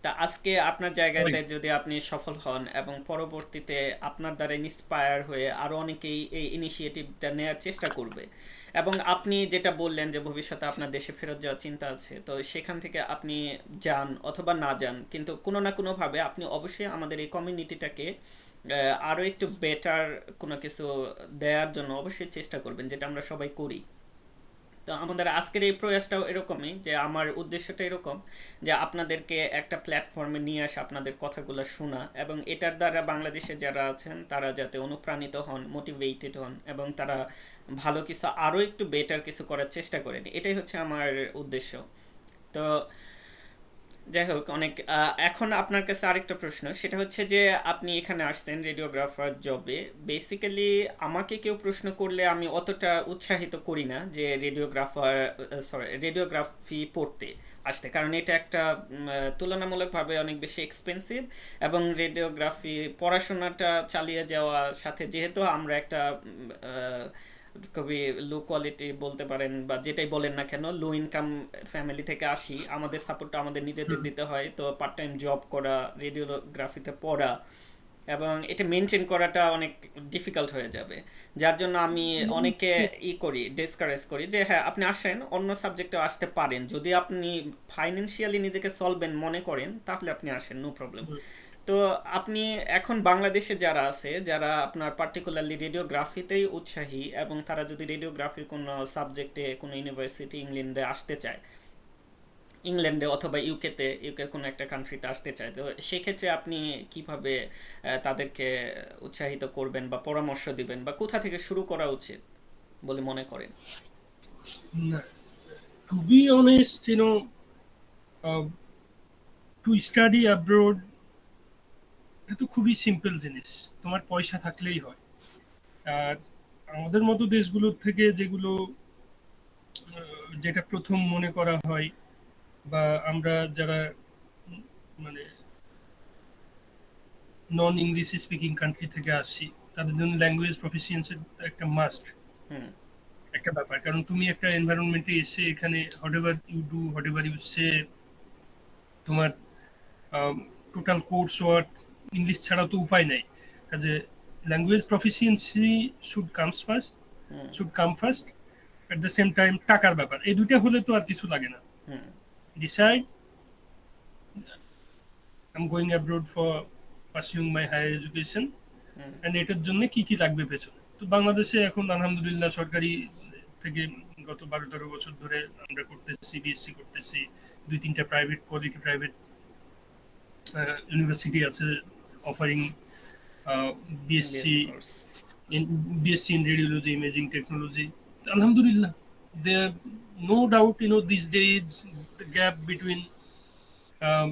A: তা আজকে আপনার জায়গাতে
B: Right.
A: যদি আপনি সফল হন এবং পরবর্তীতে আপনার দ্বারা ইন্সপায়ার হয়ে আরও অনেকেই এই ইনিশিয়েটিভটা নেওয়ার চেষ্টা করবে, এবং আপনি যেটা বললেন যে ভবিষ্যতে আপনার দেশে ফেরত যাওয়ার চিন্তা আছে, তো সেখান থেকে আপনি যান অথবা না যান, কিন্তু কোনো না কোনোভাবে আপনি অবশ্যই আমাদের এই কমিউনিটিটাকে আরও একটু বেটার কোনো কিছু দেওয়ার জন্য অবশ্যই চেষ্টা করবেন, যেটা আমরা সবাই করি। তো আমাদের আজকের এই প্রয়াসটাও এরকমই, যে আমার উদ্দেশ্যটা এরকম যে আপনাদেরকে একটা প্ল্যাটফর্মে নিয়ে আসা, আপনাদের কথাগুলো শোনা, এবং এটার দ্বারা বাংলাদেশে যারা আছেন তারা যাতে অনুপ্রাণিত হন, মোটিভেটেড হন, এবং তারা ভালো কিছু, আরও একটু বেটার কিছু করার চেষ্টা করেন, এটাই হচ্ছে আমার উদ্দেশ্য। তো যাই হোক, অনেক এখন আপনার কাছে আরেকটা প্রশ্ন, সেটা হচ্ছে যে আপনি এখানে আসছেন রেডিওগ্রাফার জবে। বেসিক্যালি আমাকে কেউ প্রশ্ন করলে আমি অতটা উৎসাহিত করি না যে রেডিওগ্রাফার, সরি, রেডিওগ্রাফি পড়তে আসতে, কারণ এটা একটা তুলনামূলকভাবে অনেক বেশি এক্সপেন্সিভ, এবং রেডিওগ্রাফি পড়াশোনাটা চালিয়ে যাওয়ার সাথে, যেহেতু আমরা একটা খুবই লো কোয়ালিটি বলতে পারেন বা যেটাই বলেন না কেন, লো ইনকাম ফ্যামিলি থেকে আসি, আমাদের সাপোর্টটা আমাদের নিজেদের দিতে হয়, তো পার্ট টাইম জব করা, রেডিওগ্রাফিতে পড়া, এবং এটা মেনটেন করাটা অনেক ডিফিকাল্ট হয়ে যাবে। যার জন্য আমি অনেকে করি, ডিসকারেজ করি যে হ্যাঁ, আপনি আসেন, অন্য সাবজেক্টেও আসতে পারেন, যদি আপনি ফাইন্যান্সিয়ালি নিজেকে সলভেন্ট মনে করেন তাহলে আপনি আসেন, নো প্রবলেম। তো আপনি এখন বাংলাদেশে যারা আছে, যারা আপনার পার্টিকুলারলি রেডিওগ্রাফিতেই উৎসাহী, এবং তারা যদি রেডিওগ্রাফির কোনো সাবজেক্টে কোনো ইউনিভার্সিটি ইংল্যান্ডে আসতে চায়, ইংল্যান্ডে অথবা ইউকেতে, ইউকের কোনো একটা কান্ট্রিতে আসতে চায়, তো সেক্ষেত্রে আপনি কিভাবে তাদেরকে উৎসাহিত করবেন বা পরামর্শ দিবেন, বা কোথা থেকে শুরু করা উচিত বলে মনে করেন?
B: To be honest, uh, to study abroad, এটা তো খুবই সিম্পল জিনিস, তোমার পয়সা থাকলেই হয়। আর আমাদের মতো দেশগুলোর থেকে যেগুলো যেটা প্রথম মনে করা হয়, বা আমরা যারা মানে নন ইংলিশ স্পিকিং কান্ট্রি থেকে আসি, তাদের জন্য ল্যাঙ্গুয়েজ প্রফিসিয়েন্সি একটা মাস্ট,
A: হুম
B: একটা ব্যাপার। কারণ তুমি একটা এনভায়রনমেন্টে এসে এখানে whatever you do, whatever you say, তোমার টোটাল কোর্স ওয়ার্ক ইংলিশ ছাড়া তো উপায় নাই। কাজে language proficiency
A: hmm
B: should come first. At the same time টাকার ব্যাপার, এই দুইটা হলে তো আর কিছু লাগে না।
A: Hmm
B: decide I am going abroad for pursuing my higher education,
A: hmm
B: and এটার জন্য কি কি লাগবে পেছনে। তো বাংলাদেশে এখন আলহামদুলিল্লাহ সরকারি থেকে গত 12-13 বছর ধরে আমরা করতেছি, বিএসসি করতেছি, 2-3টা প্রাইভেট কোয়ালিটি প্রাইভেট ইউনিভার্সিটি আছে offering BSc
A: BSc course
B: in BSc in radiology, imaging technology. Alhamdulillah, there no doubt, these days the gap between um,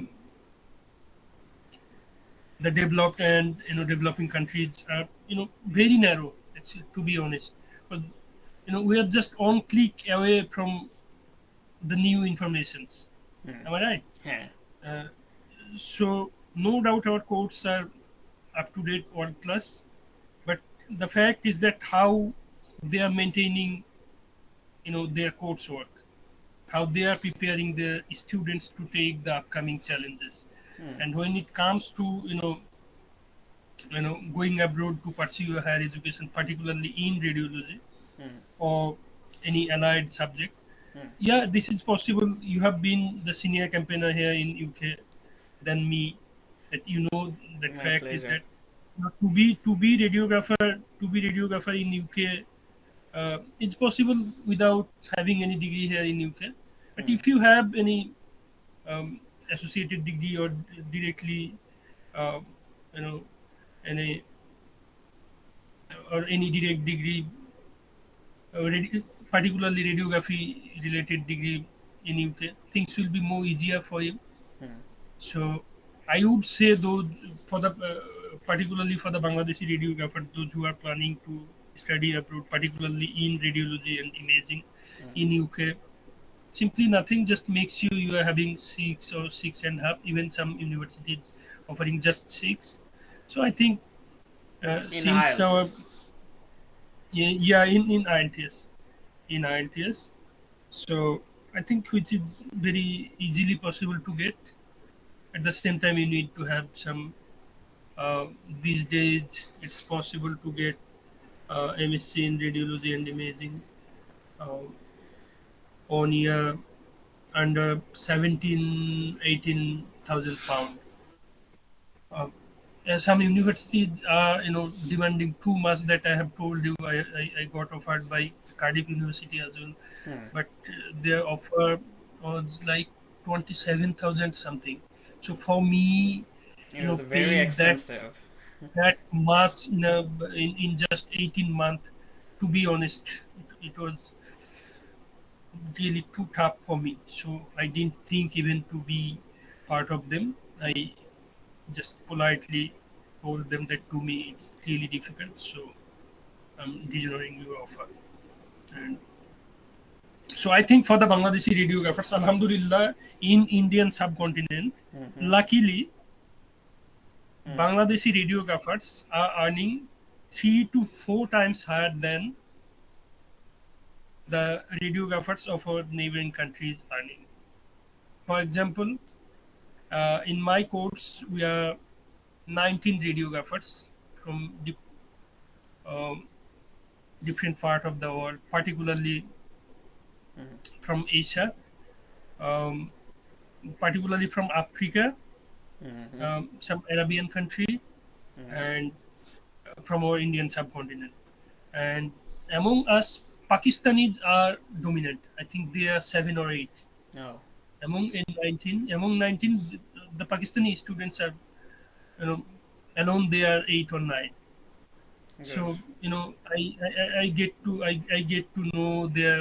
B: the developed and developing countries are very narrow. Actually, to be honest, but we are just on click away from the new informations.
A: Hmm
B: Am I right?
A: হ্যাঁ
B: Uh, so no doubt our courses are up to date, world class. But the fact is that how they are maintaining their coursework, how they are preparing their students to take the upcoming challenges.
A: Hmm
B: And when it comes to going abroad to pursue a higher education, particularly in radiology
A: hmm
B: or any allied subject,
A: hmm
B: yeah, this is possible. You have been the senior campaigner here in UK than me, that that
A: my
B: fact is
A: pleasure
B: that to be radiographer in UK, it's possible without having any degree here in UK. But
A: hmm
B: if you have any associated degree or directly uh, you know any or any direct degree, particularly radiography related degree in UK, things will be more easier for you.
A: Hmm
B: So I would say those for the particularly for the Bangladeshi radiographer, those who are planning to study abroad, particularly in radiology and imaging
A: hmm
B: in UK, simply nothing. Just makes you are having 6 or 6.5. Even some universities offering just 6. So I think
A: in
B: since
A: IELTS
B: our yeah in IELTS, so I think which is very easily possible to get. At the same time, you need to have some. These days, it's possible to get MSc in radiology and imaging uh, on year under 17,000-18,000 pound. Uh, some universities are demanding too much. That I have told you, I got offered by Cardiff University as well,
A: hmm
B: but their offer was like 27,000 something. So for me,
A: it was very
B: paying
A: expensive
B: that much in just 18 months, to be honest, it was really too tough for me. So I didn't think even to be part of them. I just politely told them that to me it's really difficult. So I'm dishonoring your offer. And so I think for the Bangladeshi radiographers, Alhamdulillah, in Indian subcontinent,
A: hmm hmm
B: luckily
A: hmm
B: Bangladeshi radiographers are earning 3 to 4 times higher than the radiographers of our neighboring countries earning. For example, in my course, we are 19 radiographers from um, different part of the world, particularly
A: hmm
B: from Asia, um, particularly from Africa,
A: hmm hmm
B: some Arabian country,
A: hmm
B: and from our Indian subcontinent. And among us, Pakistanis are dominant. I think they are 7 or 8.
A: ও
B: Among 19, the Pakistani students are, alone they are 8 or 9.
A: Good
B: So I get to know their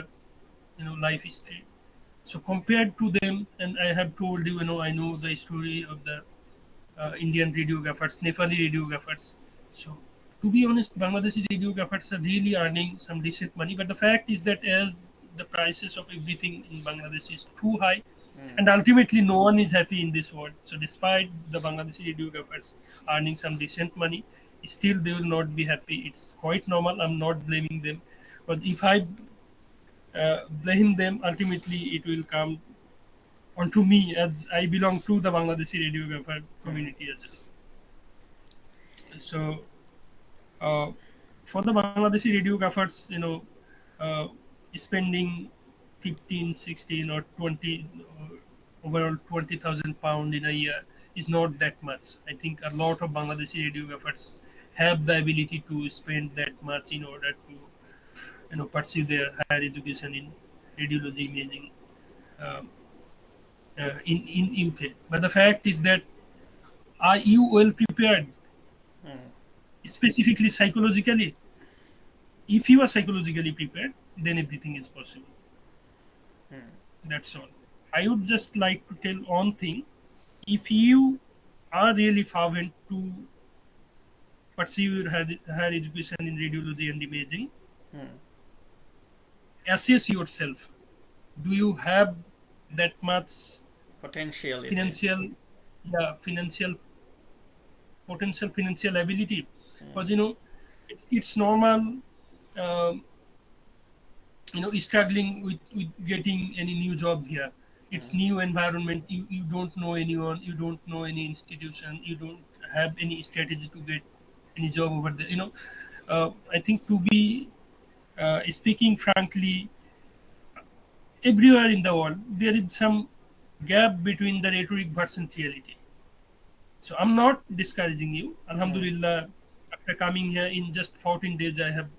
B: life history. So compared to them, and I have told you, I know the story of the Indian radiographers, Nepali radiographers. So to be honest, Bangladeshi radiographers are really earning some decent money. But the fact is that as the prices of everything in Bangladesh is too high,
A: hmm
B: and ultimately no one is happy in this world. So despite the Bangladeshi radiographers earning some decent money, still they will not be happy. It's quite normal. I'm not blaming them. But if I blame them, ultimately it will come onto me, as I belong to the Bangladeshi radiographer
A: hmm
B: community as well. So Uh, for the Bangladeshi radiographers, uh, spending 15, 16, or 20, overall 20,000 pound in a year is not that much. I think a lot of Bangladeshi radiographers have the ability to spend that much in order to pursue their higher education in radiology imaging um, in UK. But the fact is that, are you well prepared,
A: Mm,
B: specifically psychologically? If you are psychologically prepared, then everything is possible.
A: mm,
B: That's all. I would just like to tell one thing. If you are really fervent to pursue your higher education in radiology and imaging,
A: mm.
B: assess yourself. Do you have that much
A: Potentiality.
B: financial, yeah, financial potential, financial ability?
A: Mm,
B: Because it's normal. Um, struggling with getting any new job here. It's
A: mm.
B: new environment. You don't know anyone. You don't know any institution. You don't have any strategy to get any job over there. I think, to be speaking frankly, everywhere in the world there is some gap between the rhetoric versus reality. So I'm not discouraging you.
A: Mm,
B: Alhamdulillah, after coming here in just 14 days, I have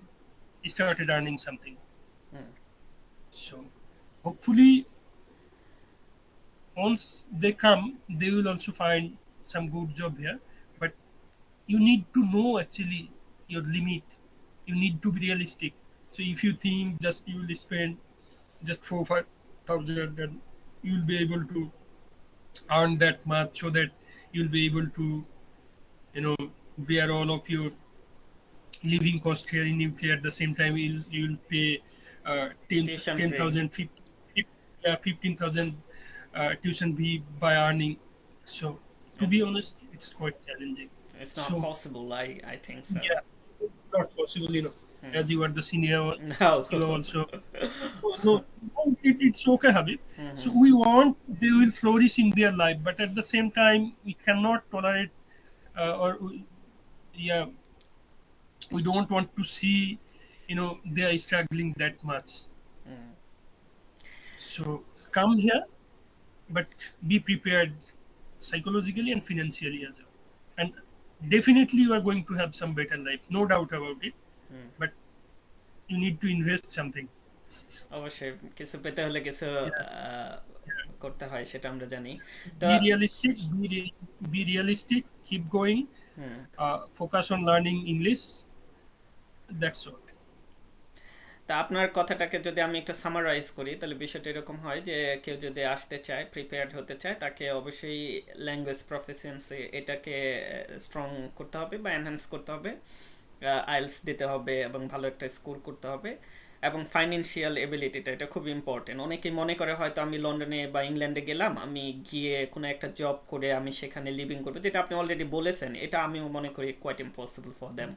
B: started earning something.
A: mm.
B: So hopefully, once they come, they will also find some good job here. But you need to know actually your limit. You need to be realistic. So if you think just you will spend just 4 5,000, then you'll be able to earn that much, so that you'll be able to you know bear all of your living cost here in UK. At the same time, you'll pay
A: Tuition
B: ten
A: free.
B: thousand 15,000 tuition fee by earning. So, to be
A: It's
B: honest, it's quite challenging.
A: it's not
B: So,
A: possible. I think so.
B: yeah, not possible.
A: Mm.
B: As you are the senior one,
A: No.
B: you are also. No, no, it's okay, Habib. So
A: Mhm.
B: we want they will flourish in their life, but at the same time, we cannot tolerate, yeah, we don't want to see, they are struggling that much.
A: Mm.
B: So come here, but be prepared psychologically and financially as well. And definitely you are going to have some better life, no doubt about it.
A: Mm.
B: But you need to invest something.
A: অবশ্যই কিছু পেতে হলে কিছু
B: Yeah,
A: আহ,
B: yeah.
A: করতে হয় সেটা আমরা জানি তো
B: Be realistic. Be realistic. Keep going.
A: Hmm
B: Focus on learning English. That's all.
A: তা আপনার কথাটাকে যদি আমি একটু সামারাইজ করি তাহলে বিষয়টা এরকম হয় যে কেউ যদি আসতে চায় প্রিপেয়ার্ড হতে চায় তাকে অবশ্যই ল্যাঙ্গুয়েজ প্রফিসিয়েন্সি এটাকে স্ট্রং করতে হবে বা এনহ্যান্স করতে হবে আইএলস দিতে হবে এবং ভালো একটা স্কোর করতে হবে এবং ফাইন্যান্সিয়াল এবিলিটিটা এটা খুব ইম্পর্টেন্ট অনেকেই মনে করে হয়তো আমি লন্ডনে বা ইংল্যান্ডে গেলাম আমি গিয়ে কোনো একটা জব করে আমি সেখানে লিভিং করবো যেটা আপনি অলরেডি বলেছেন এটা আমিও মনে করি কোয়াইট ইম্পসিবল ফর দ্যাম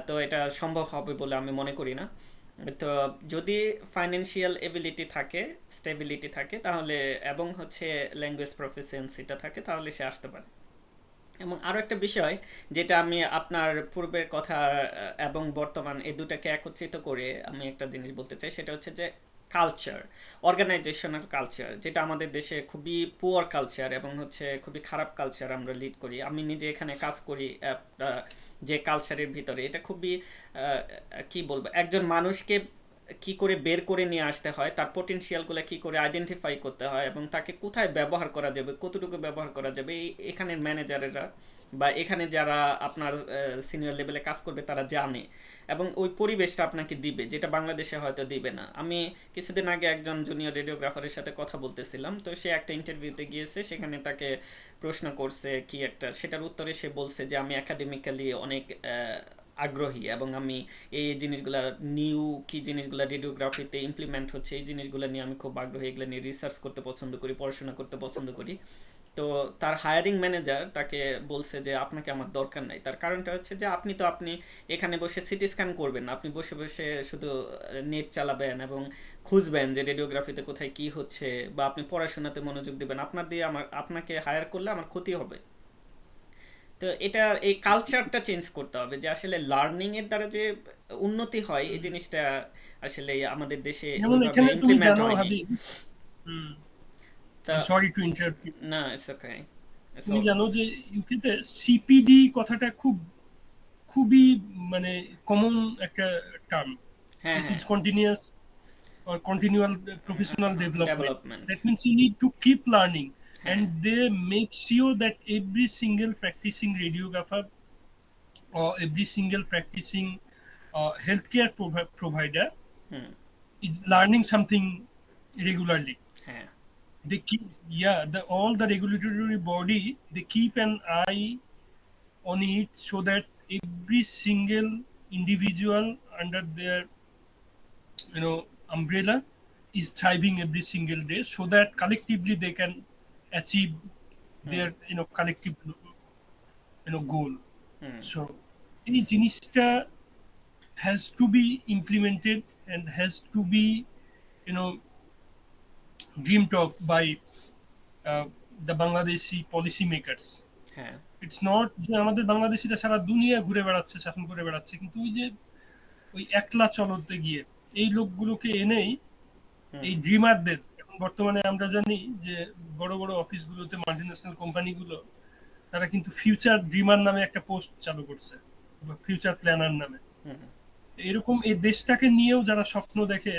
A: তো এটা সম্ভব হবে বলে আমি মনে করি না তো যদি ফাইন্যান্সিয়াল এবিলিটি থাকে স্টেবিলিটি থাকে তাহলে এবং হচ্ছে ল্যাঙ্গুয়েজ প্রফিসিয়েন্সিটা থাকে তাহলে সে আসতে পারে এবং আরও একটা বিষয় যেটা আমি আপনার পূর্বের কথা এবং বর্তমান এই দুটাকে একত্রিত করে আমি একটা জিনিস বলতে চাই সেটা হচ্ছে যে কালচার অর্গানাইজেশনাল কালচার যেটা আমাদের দেশে খুবই পুয়ার কালচার এবং হচ্ছে খুবই খারাপ কালচার আমরা লিড করি আমি নিজে এখানে কাজ করি যে কালচারের ভিতরে এটা খুবই কি বলবো একজন মানুষকে কি করে বের করে নিয়ে আসতে হয় তার পোটেনশিয়ালগুলো কি করে আইডেন্টিফাই করতে হয় এবং তাকে কোথায় ব্যবহার করা যাবে কতটুকু ব্যবহার করা যাবে এখানের ম্যানেজারেরা বা এখানে যারা আপনার সিনিয়র লেভেলে কাজ করবে তারা জানে এবং ওই পরিবেশটা আপনাকে দিবে যেটা বাংলাদেশে হয়তো দিবে না আমি কিছুদিন আগে একজন জুনিয়র রেডিওগ্রাফারের সাথে কথা বলতেছিলাম তো সে একটা ইন্টারভিউতে গিয়েছে সেখানে তাকে প্রশ্ন করছে কি একটা সেটার উত্তরে সে বলছে যে আমি একাডেমিক্যালি অনেক আগ্রহী এবং আমি এই জিনিসগুলা নিউ কি জিনিসগুলা রেডিওগ্রাফিতে ইমপ্লিমেন্ট হচ্ছে এই জিনিসগুলো নিয়ে আমি খুব আগ্রহী এগুলো নিয়ে রিসার্চ করতে পছন্দ করি পড়াশোনা করতে পছন্দ করি তো তার হায়ারিং ম্যানেজার তাকে বলছে যে আপনাকে আমার দরকার নাই তার কারণটা হচ্ছে যে আপনি এখানে বসে সিটি স্ক্যান করবেন না আপনি বসে বসে শুধু নেট চালাবেন এবং খুঁজবেন যে রেডিওগ্রাফিতে কোথায় কি হচ্ছে বা আপনি পড়াশোনাতে মনোযোগ দেবেন আপনার দিয়ে আপনাকে হায়ার করলে আমার ক্ষতি হবে তো এটা এই কালচারটা চেঞ্জ করতে হবে যে আসলে লার্নিং এর দ্বারা যে উন্নতি হয় এই জিনিসটা আসলে আমাদের দেশে
B: যেমন
A: ওইভাবে
B: এখানে তুমি
A: ইমপ্লিমেন্ট
B: জানো
A: হয়নি।
B: হাবিব,
A: তা
B: সরি টু ইন্টারাপ্ট,
A: না, ইটস ওকে, ইটস
B: তুমি
A: অল
B: জানো যে ইউকেতে সিপিডি কথাটা খুবই মানে কমন একটা টার্ম,
A: হ্যাঁ
B: which
A: হ্যাঁ,
B: is continuous or continual professional development.
A: Development,
B: That means you need to keep learning, and
A: হ্যাঁ
B: they make sure that every single practicing radiographer or every single practicing healthcare provider
A: hmm
B: is learning something regularly.
A: হ্যাঁ
B: They keep, yeah, all the regulatory body, they keep an eye on it so that every single individual under their umbrella is thriving every single day, so that collectively they can achieve
A: hmm
B: their collective goal.
A: Hmm
B: So এই জিনিসটা has to be implemented and has to be you know dreamed of by the Bangladeshi policy makers.
A: হ্যাঁ
B: It's not যে আমাদের বাংলাদেশিরা সারা দুনিয়া ঘুরে বেড়াচ্ছে, শাসন করে বেড়াচ্ছে, কিন্তু ওই যে ওই একলা চলতে গিয়ে এই লোকগুলোকে এনেই,
A: হুম
B: এই ড্রিমারদের, এখন বর্তমানে আমরা জানি যে বড় বড় অফিসগুলোতে মাল্টিন্যাশনাল কোম্পানিগুলো তারা কিন্তু ফিউচার ড্রিমার নামে একটা পোস্ট চালু করছে, বা ফিউচার প্ল্যানার নামে।
A: হুম
B: এরকম এই দেশটাকে নিয়েও যারা স্বপ্ন দেখে,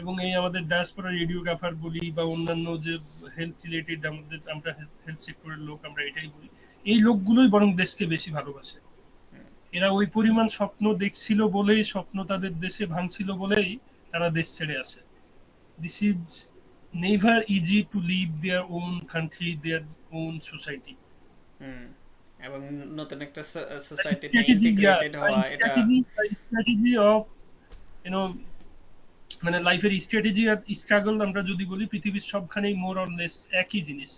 B: এবং এই আমাদের ডায়াসপোরা রেডিওগ্রাফার বলি বা অন্যান্য যে হেলথ রিলেটেড আমাদের, আমরা হেলথ সেক্টরের লোক, আমরা এটাই বলি, এই লোকগুলোই বরং দেশকে বেশি ভালোবাসে। এরা ওই পরিমাণ স্বপ্ন দেখছিল বলেই, স্বপ্ন তাদের দেশে ভাঙছিল বলেই তারা দেশ ছেড়ে আসে। This is never easy to leave their own country, their own society.
A: Hmm এবং নতুন একটা সোসাইটিতে
B: স্ট্র্যাটেজি,
A: ইন্টিগ্রেটেড হওয়া এটা।
B: স্ট্র্যাটেজি অফ ইউনো মানে লাইফের স্ট্র্যাটেজি আর স্ট্রাগল আমরা যদি বলি, পৃথিবীর সবখানেই মোর অর লেস একই জিনিস।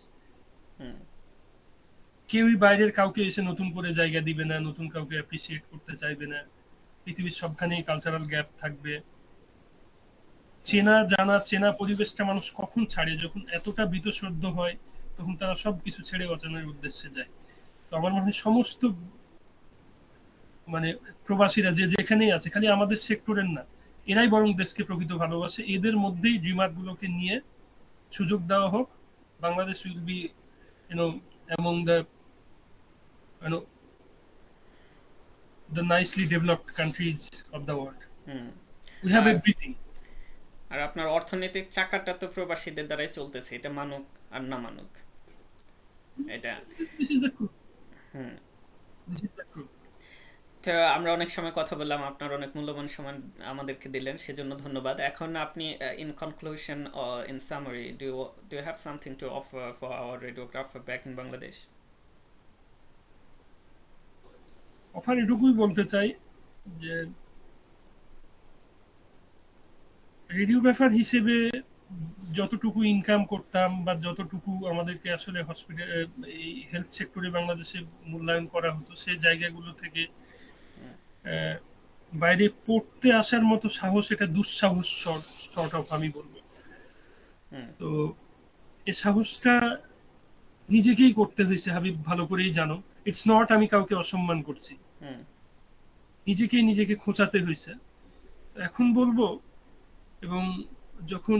A: হুম
B: কেউই বাইরের কাউকে এসে নতুন করে জায়গা দিবে না, নতুন কাউকে অ্যাপ্রিসিয়েট করতে চাইবে না। পৃথিবীর সবখানেই কালচারাল গ্যাপ থাকবে।
A: হুম
B: চেনা জানা, চেনা পরিবেশটা মানুষ কখন ছাড়ে? যখন এতটা বীতশ্রদ্ধ হয়, তখন তারা সবকিছু ছেড়ে অচেনার উদ্দেশ্যে যায়। তো আমার মনে হয় সমস্ত মানে প্রবাসীরা যে যেখানেই আছে, খালি আমাদের সেক্টরের না, এরাই বরং দেশকে প্রকৃত ভালোবাসে। এদের মধ্যেই ড্রিমার গুলোকে নিয়ে সুযোগ দেওয়া হোক। Bangladesh will be you know among you know the nicely developed countries of the world.
A: Hmm
B: we have
A: আর
B: এভরিথিং।
A: আর আপনার অর্থনৈতিক চাকাটা তো প্রবাসীদের দ্বারাই চলতেছে, এটা মানুক আর না মানুক এটা।
B: This is the truth.
A: Hmm
B: this is the truth.
A: তো আমরা অনেক সময় কথা বললাম, আপনার অনেক মূল্যবান সময় আমাদেরকে দিলেন, সেজন্য ধন্যবাদ। এখন আপনি in conclusion in summary, do you have something to offer for our radiographer back in Bangladesh?
B: Offer এটুকুই বলতে চাই যে রেডিওগ্রাফার হিসেবে যতটুকু ইনকাম করতাম বা যতটুকু আমাদেরকে আসলে হসপিটাল, এই হেলথ সেক্টরে বাংলাদেশে মূল্যায়ন করা হতো, সেই জায়গাগুলো থেকে আহ, বাইরে পড়তে আসার মতো সাহস, এটা দুঃসাহস শর্ট অফ আমি বলবো।
A: হুম
B: তো এই সাহসটা নিজেকেই করতে হয়েছে হাবিব, ভালো করেই জানো। ইটস নট আমি কাউকে অসম্মান করছি,
A: হুম
B: নিজেকেই নিজেকে খোঁচাতে হয়েছে। তো এখন বলবো, এবং যখন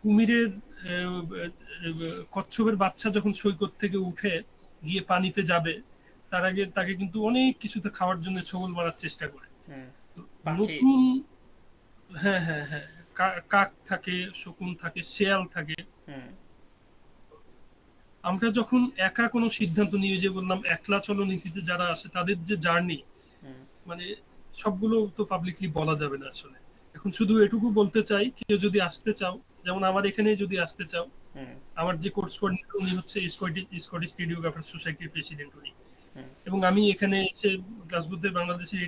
B: কুমিরের কচ্ছপের বাচ্চা যখন সৈকত থেকে উঠে গিয়ে পানিতে যাবে, তার আগে তাকে কিন্তু অনেক কিছুতে খাওয়ার জন্য ছোবল মারার চেষ্টা করে।
A: হুম
B: তো
A: পাখি।
B: নতুন, হ্যাঁ হ্যাঁ হ্যাঁ, কাক থাকে, শকুন থাকে, শেয়াল থাকে।
A: হুম
B: আমরা যখন একা কোনো সিদ্ধান্ত নিয়ে, যে বললাম একলা চলো নীতিতে যারা আছে, তাদের যে জার্নি,
A: হুম
B: মানে সবগুলো তো পাবলিকলি বলা যাবে না আসলে। এখন শুধু এটুকু বলতে চাই, কেউ যদি আসতে চাও, যেমন আমার এখানে যদি আসতে চাও,
A: হুম
B: আমার যে কোর্স কোঅর্ডিনেটর উনি হচ্ছে স্কটিশ রেডিওগ্রাফার সোসাইটির প্রেসিডেন্ট উনি।
A: হুম
B: এবং আমি এখানে এসে গ্লাসগোতে বাংলাদেশের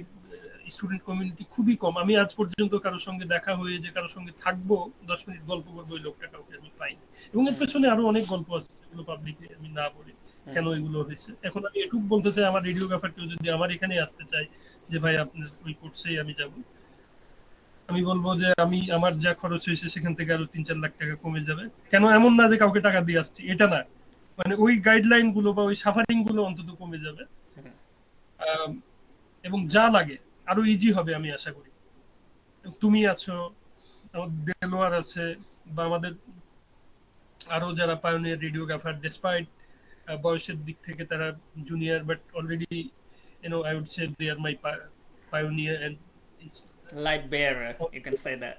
B: স্টুডেন্ট কমিউনিটি খুবই কম। আমি আজ পর্যন্ত কারোর সঙ্গে দেখা হয়ে যে কারোর সঙ্গে থাকবো, 10 মিনিট গল্প করবো, ওই লোকটা কাউকে আমি পাইনি। এবং এর
A: হুম
B: পেছনে আরো অনেক গল্প আছে, যেগুলো পাবলিকলি আমি না বলি
A: হুম
B: কেন এগুলো হয়েছে। এখন আমি এটুকু বলতে চাই, আমার রেডিওগ্রাফার কেউ যদি আমার এখানে আসতে চায়, যে ভাই আপনার ওই কোর্সেই আমি যাব, আমি বলবো যে আমি, আমার যা খরচ হয়েছে সেখান থেকে আরো 3-4 লাখ টাকা কমে যাবে। কেন এমন না যে কাউকে টাকা দিয়ে আসছি, এটা না, মানে ওই গাইডলাইন গুলো বা ওই সাফারিং গুলো অন্তত কমে যাবে। আম, এবং যা লাগে আরো ইজি হবে আমি আশা করি। এবং তুমি আছো, আমাদের দেলোয়ার আছে, বা আমাদের আরো যারা পায়োনিয়ার রেডিওগ্রাফার, ডেসপাইট বয়সের দিক থেকে তারা junior, but already I would say they are my pioneer, and
A: Light bearer, you can say that.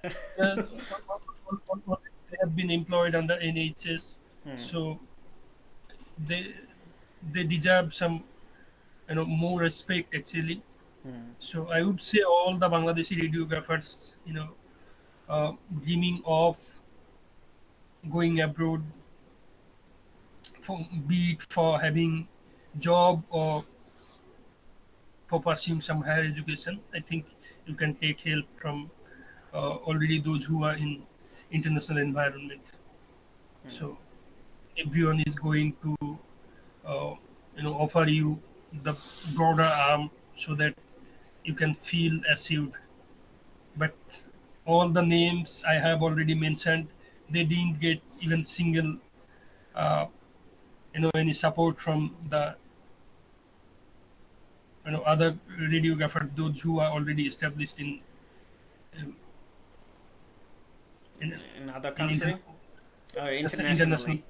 B: they have been employed under NHS,
A: Hmm.
B: so they they deserve some more respect actually.
A: Hmm.
B: So I would say all the Bangladeshi radiographers, dreaming of going abroad, for be it for having job or for pursuing some higher education, I think you can take help from already those who are in international environment. So everyone is going to uh, offer you the broader arm so that you can feel assured. But all the names I have already mentioned, they didn't get even single uh, any support from the other radiographer, those who are already established in in,
A: In other
B: in
A: country or
B: international
A: internationally.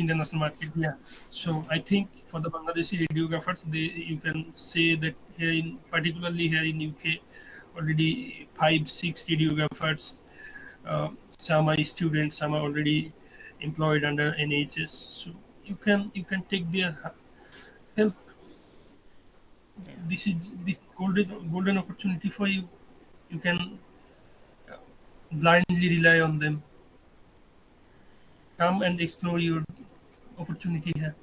B: international market. Yeah. So I think for the Bangladeshi radiographers, you can say that here in particularly here in UK, already 5 6 radiographers. Some are students, some are already employed under NHS. So you can take their help.
A: Yeah.
B: This golden opportunity for you. You can blindly rely on them. Come and explore your opportunity here.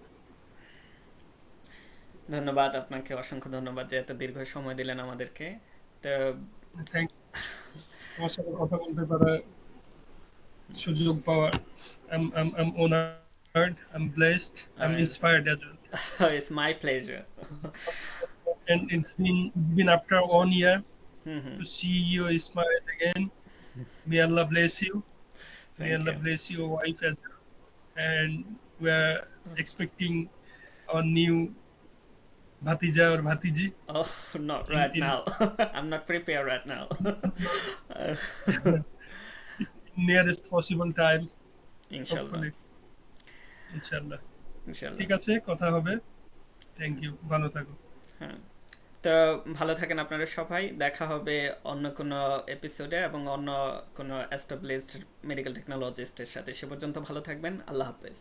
A: ধন্যবাদ আপনাকে, অসংখ্য ধন্যবাদ যে এত দীর্ঘ সময় দিলেন আমাদেরকে। তো
B: Thank তোমার সাথে কথা বলতে পারা, সুযোগ পাওয়া, I'm honored, I'm blessed, I'm
A: it's,
B: inspired as well.
A: it's my pleasure.
B: And it's been after 1 year
A: Hmm.
B: to see your smile again. May Allah bless you. May
A: Thank
B: Allah
A: you.
B: bless your wife as well. And we're expecting our new bhatija or bhatiji
A: Oh, not right
B: in
A: now. I'm not prepared right now.
B: nearest possible time,
A: ইনশাল্লাহ।
B: hopefully. ইনশাআল্লাহ।
A: ইনশাল্লাহ।
B: ঠিক আছে, কথা হবে। Thank you, ভালো থাকো।
A: হ্যাঁ। তো ভালো থাকেন আপনারা সবাই, দেখা হবে অন্য কোনো এপিসোডে এবং অন্য কোনো এস্টাবলিশড মেডিকেল টেকনোলজিস্টের সাথে। সে পর্যন্ত ভালো থাকবেন, আল্লাহ হাফেজ।